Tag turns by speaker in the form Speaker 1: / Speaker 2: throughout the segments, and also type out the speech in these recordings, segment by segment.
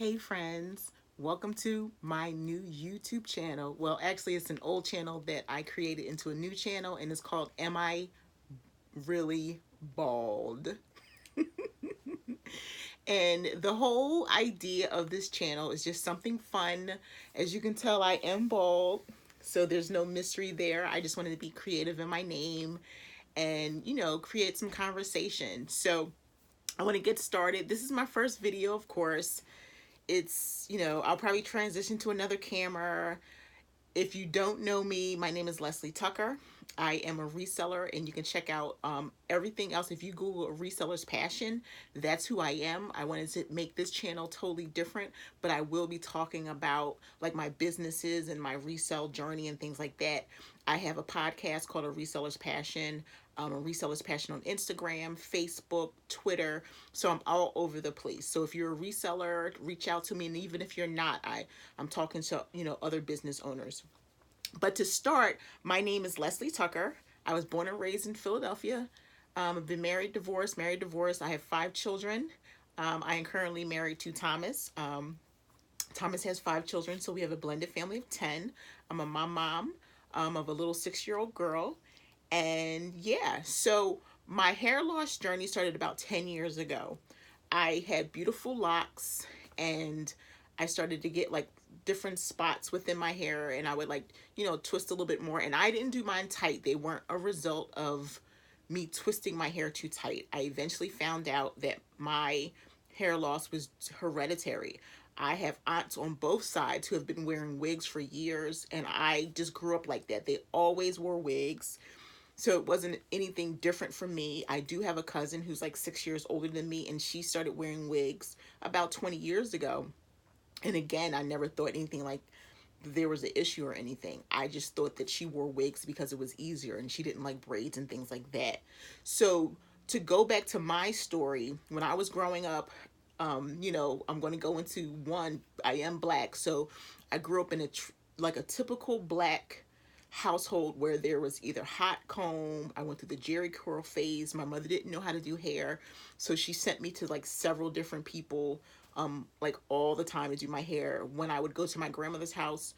Speaker 1: Hey friends, welcome to my new YouTube channel. Well, actually, it's an old channel that I created into a new channel, and it's called Am I Really Bald? And the whole idea of this channel is just something fun. As you can tell, I am bald, so there's no mystery there. I just wanted to be creative in my name and, create some conversation. So I want to get started. This is my first video, of course. I'll probably transition to another camera. If you don't know me, my name is Leslie Tucker. I am a reseller, and you can check out everything else. If you Google a reseller's passion, that's who I am. I wanted to make this channel totally different, but I will be talking about like my businesses and my resale journey and things like that. I have a podcast called A Reseller's Passion, a Reseller's Passion on Instagram, Facebook, Twitter. So I'm all over the place. So if you're a reseller, reach out to me. And even if you're not, I'm talking to, other business owners. But to start, my name is Leslie Tucker. I was born and raised in Philadelphia. I've been married, divorced, married, divorced. I have 5 children. I am currently married to Thomas. Thomas has 5 children, so we have a blended family of 10. I'm a mom of a little 6-year-old girl. And yeah, so my hair loss journey started about 10 years ago. I had beautiful locks, and I started to get like different spots within my hair, and I would like, twist a little bit more. And I didn't do mine tight. They weren't a result of me twisting my hair too tight. I eventually found out that my hair loss was hereditary. I have aunts on both sides who have been wearing wigs for years, and I just grew up like that. They always wore wigs. So it wasn't anything different for me. I do have a cousin who's like 6 years older than me, and she started wearing wigs about 20 years ago. And again, I never thought anything like there was an issue or anything. I just thought that she wore wigs because it was easier and she didn't like braids and things like that. So to go back to my story, when I was growing up, I'm going to go into one. I am black, so I grew up in like a typical black household where there was either hot comb. I went through the Jerry curl phase. My mother didn't know how to do hair, so she sent me to like several different people, like all the time to do my hair. When I would go to my grandmother's house,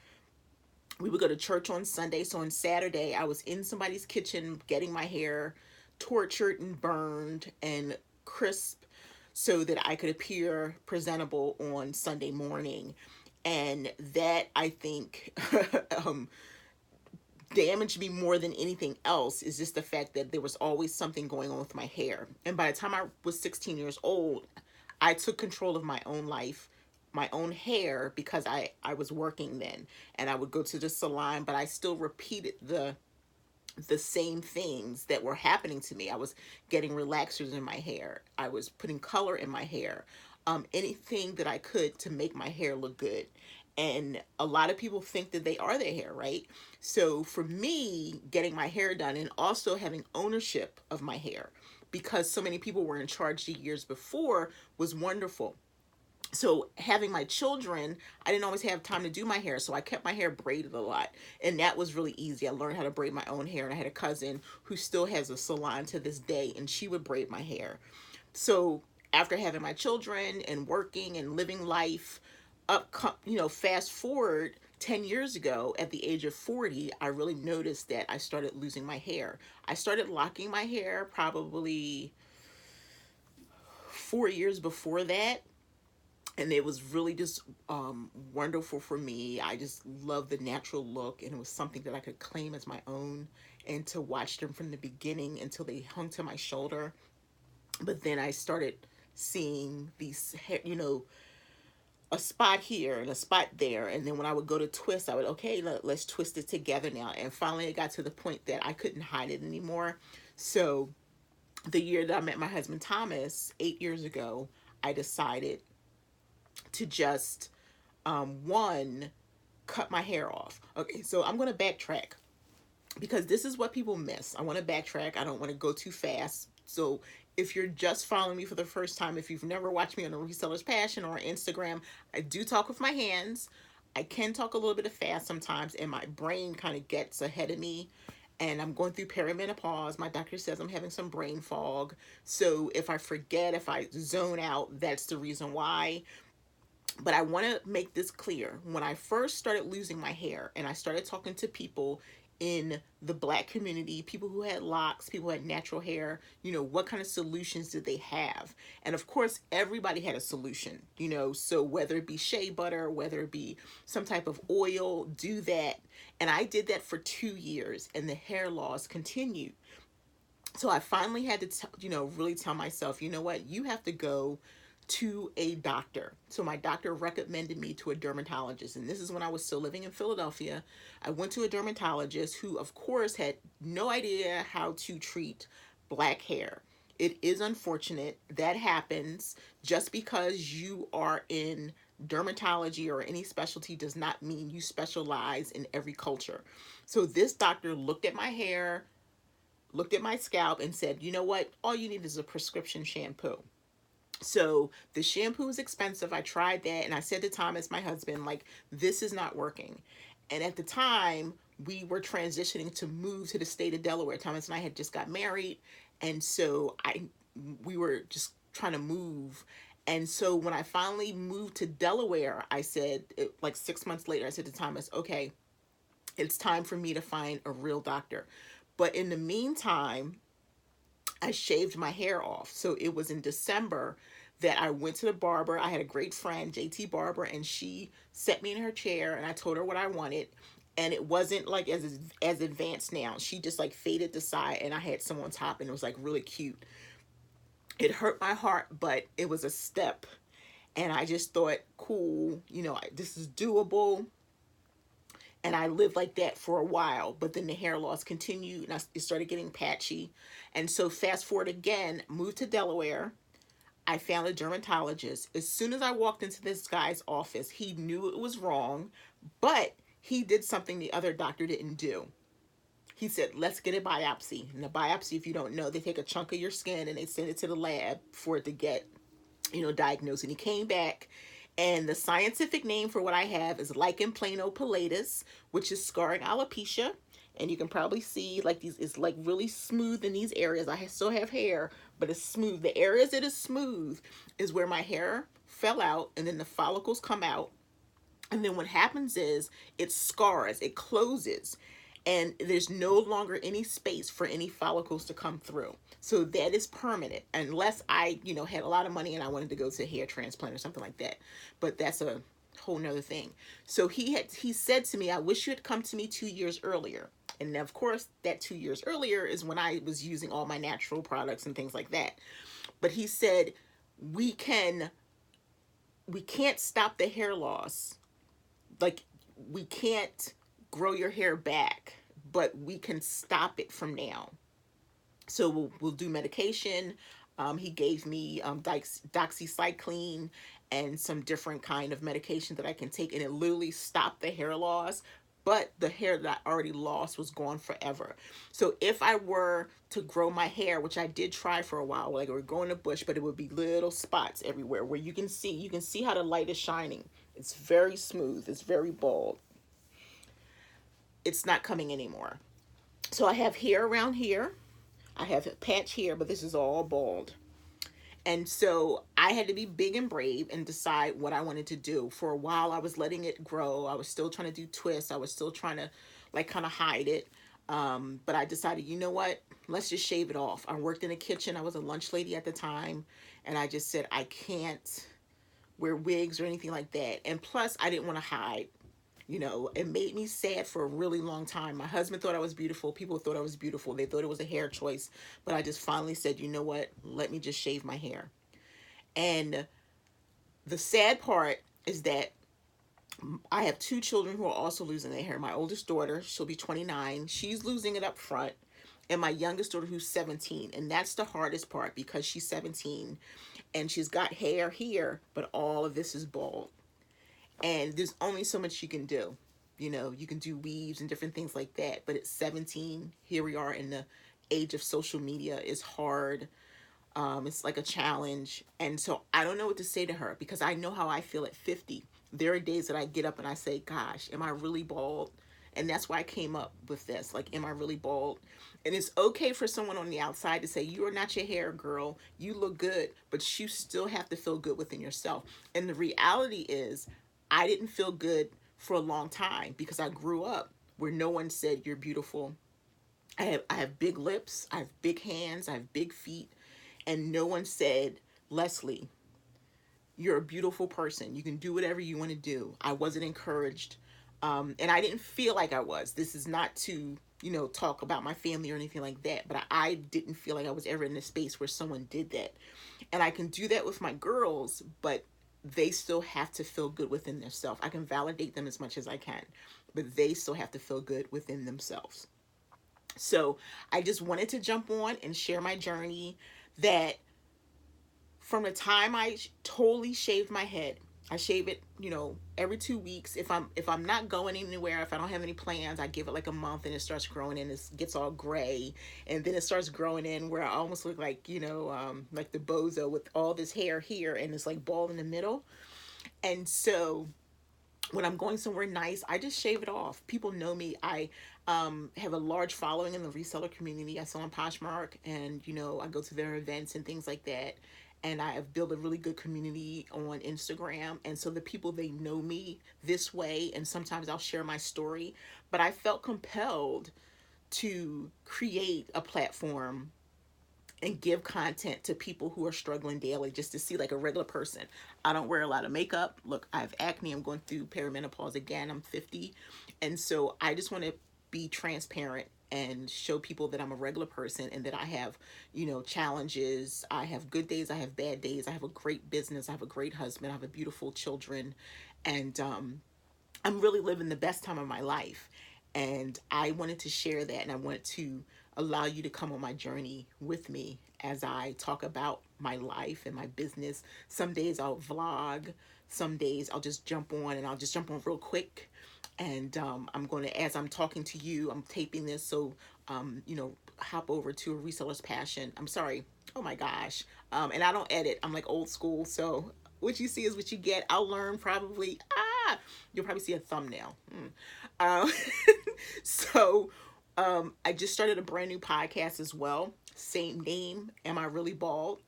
Speaker 1: we would go to church on Sunday. So on Saturday, I was in somebody's kitchen getting my hair tortured and burned and crisp so that I could appear presentable on Sunday morning. And that, I think, damaged me more than anything else is just the fact that there was always something going on with my hair. And by the time I was 16 years old, I took control of my own life, my own hair, because I was working then, and I would go to the salon, but I still repeated the same things that were happening to me. I was getting relaxers in my hair. I was putting color in my hair. Anything that I could to make my hair look good. And a lot of people think that they are their hair, right? So for me, getting my hair done and also having ownership of my hair, because so many people were in charge the years before, was wonderful. So having my children, I didn't always have time to do my hair, so I kept my hair braided a lot, and that was really easy. I learned how to braid my own hair, and I had a cousin who still has a salon to this day, and she would braid my hair. So after having my children and working and living life, fast forward 10 years ago, at the age of 40, I really noticed that I started losing my hair. I started locking my hair probably 4 years before that, and it was really just wonderful for me. I just loved the natural look, and it was something that I could claim as my own, and to watch them from the beginning until they hung to my shoulder. But then I started seeing these, a spot here and a spot there, and then when I would go to twist, I would, okay, let's twist it together now. And finally it got to the point that I couldn't hide it anymore. So the year that I met my husband Thomas 8 years ago, I decided to just one, cut my hair off. Okay, so I'm going to backtrack because this is what people miss. I want to backtrack. I don't want to go too fast. So if you're just following me for the first time, if you've never watched me on A Reseller's Passion or Instagram, I do talk with my hands. I can talk a little bit of fast sometimes, and my brain kind of gets ahead of me. And I'm going through perimenopause. My doctor says I'm having some brain fog. So if I forget, if I zone out, that's the reason why. But I want to make this clear. When I first started losing my hair and I started talking to people in the Black community, people who had locks, people who had natural hair, what kind of solutions did they have? And of course, everybody had a solution, so whether it be shea butter, whether it be some type of oil, do that. And I did that for 2 years and the hair loss continued. So I finally had to, really tell myself, you know what, you have to go to a doctor. So my doctor recommended me to a dermatologist. And this is when I was still living in Philadelphia. I went to a dermatologist who, of course, had no idea how to treat black hair. It is unfortunate that happens. Just because you are in dermatology or any specialty does not mean you specialize in every culture. So this doctor looked at my hair, looked at my scalp, and said, you know what? All you need is a prescription shampoo. So the shampoo is expensive. I tried that, and I said to Thomas, my husband, like, this is not working. And at the time, we were transitioning to move to the state of Delaware. Thomas and I had just got married, and so we were just trying to move. And so when I finally moved to Delaware, I said, like 6 months later, I said to Thomas, okay, it's time for me to find a real doctor. But in the meantime, I shaved my hair off. So it was in December that I went to the barber. I had a great friend, JT Barber, and she set me in her chair and I told her what I wanted. And it wasn't like as advanced now. She just like faded the side and I had some on top and it was like really cute. It hurt my heart, but it was a step. And I just thought, cool, this is doable. And I lived like that for a while, but then the hair loss continued and it started getting patchy. And so fast forward again, moved to Delaware. I found a dermatologist. As soon as I walked into this guy's office, he knew it was wrong, but he did something the other doctor didn't do. He said, let's get a biopsy. And the biopsy, if you don't know, they take a chunk of your skin and they send it to the lab for it to get, diagnosed. And he came back, and the scientific name for what I have is lichen planopilatus, which is scarring alopecia. And you can probably see like these, it's like really smooth in these areas. I still have hair, but it's smooth. The areas that is smooth is where my hair fell out and then the follicles come out. And then what happens is it scars, it closes, and there's no longer any space for any follicles to come through. So that is permanent, unless I, had a lot of money and I wanted to go to a hair transplant or something like that. But that's a whole nother thing. So he said to me, I wish you had come to me 2 years earlier. And of course, that 2 years earlier is when I was using all my natural products and things like that. But he said, we can't stop the hair loss. Like, we can't grow your hair back, but we can stop it from now. So we'll do medication. He gave me doxycycline and some different kind of medication that I can take, and it literally stopped the hair loss. But the hair that I already lost was gone forever. So if I were to grow my hair, which I did try for a while, like we're growing a bush, but it would be little spots everywhere where you can see how the light is shining. It's very smooth. It's very bald. It's not coming anymore. So I have hair around here. I have a patch here, but this is all bald. And so I had to be big and brave and decide what I wanted to do. For a while, I was letting it grow. I was still trying to do twists. I was still trying to like kind of hide it. But I decided, you know what? Let's just shave it off. I worked in the kitchen. I was a lunch lady at the time. And I just said, I can't wear wigs or anything like that. And plus, I didn't want to hide. It made me sad for a really long time. My husband thought I was beautiful. People thought I was beautiful. They thought it was a hair choice. But I just finally said, you know what? Let me just shave my hair. And the sad part is that I have 2 children who are also losing their hair. My oldest daughter, she'll be 29. She's losing it up front. And my youngest daughter, who's 17. And that's the hardest part because she's 17. And she's got hair here, but all of this is bald. And there's only so much you can do. You can do weaves and different things like that. But at 17, here we are in the age of social media. It's hard. It's like a challenge. And so I don't know what to say to her because I know how I feel at 50. There are days that I get up and I say, gosh, am I really bald? And that's why I came up with this. Like, am I really bald? And it's okay for someone on the outside to say, you are not your hair, girl. You look good, but you still have to feel good within yourself. And the reality is, I didn't feel good for a long time because I grew up where no one said you're beautiful. I have big lips, I have big hands, I have big feet, and no one said, Leslie, you're a beautiful person. You can do whatever you want to do. I wasn't encouraged. And I didn't feel like I was. This is not to, talk about my family or anything like that, but I didn't feel like I was ever in a space where someone did that. And I can do that with my girls, but they still have to feel good within themselves. I can validate them as much as I can, but they still have to feel good within themselves. So I just wanted to jump on and share my journey that from the time I totally shaved my head, I shave it, every 2 weeks. If I'm not going anywhere, if I don't have any plans, I give it like a month and it starts growing in. It gets all gray, and then it starts growing in where I almost look like like the bozo with all this hair here and it's like bald in the middle. And so when I'm going somewhere nice, I just shave it off. People know me. I have a large following in the reseller community. I sell on Poshmark, and I go to their events and things like that. And I have built a really good community on Instagram. And so the people, they know me this way. And sometimes I'll share my story. But I felt compelled to create a platform and give content to people who are struggling daily, just to see like a regular person. I don't wear a lot of makeup. Look, I have acne. I'm going through perimenopause again. I'm 50. And so I just want to be transparent and show people that I'm a regular person and that I have, challenges. I have good days. I have bad days. I have a great business. I have a great husband. I have a beautiful children. And I'm really living the best time of my life. And I wanted to share that, and I wanted to allow you to come on my journey with me as I talk about my life and my business. Some days I'll vlog, some days I'll just jump on, and I'll just jump on real quick. And I'm going to, as I'm talking to you, I'm taping this, so, hop over to a reseller's passion. I'm sorry. Oh my gosh. And I don't edit. I'm like old school. So what you see is what you get. I'll learn probably. You'll probably see a thumbnail. Um, so I just started a brand new podcast as well. Same name. Am I really bald?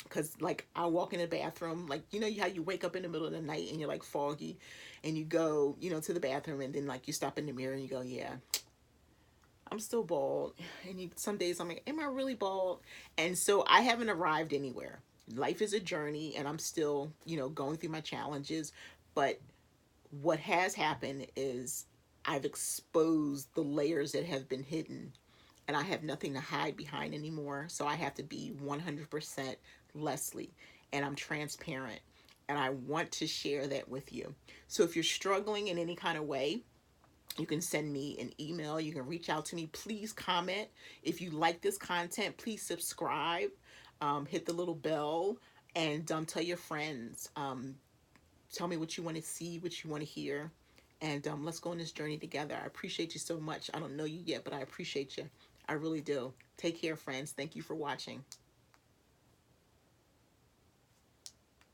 Speaker 1: Because like I walk in the bathroom, like how you wake up in the middle of the night and you're like foggy, and you go to the bathroom, and then like you stop in the mirror and you go, yeah, I'm still bald. And some days I'm like, am I really bald? And so I haven't arrived anywhere. Life is a journey, and I'm still going through my challenges. But what has happened is I've exposed the layers that have been hidden, and I have nothing to hide behind anymore. So I have to be 100% Leslie, and I'm transparent, and I want to share that with you. So if you're struggling in any kind of way, you can send me an email. You can reach out to me. Please comment. If you like this content, please subscribe. Hit the little bell, and tell your friends. Tell me what you want to see, what you want to hear. And let's go on this journey together. I appreciate you so much. I don't know you yet, but I appreciate you. I really do. Take care, friends. Thank you for watching.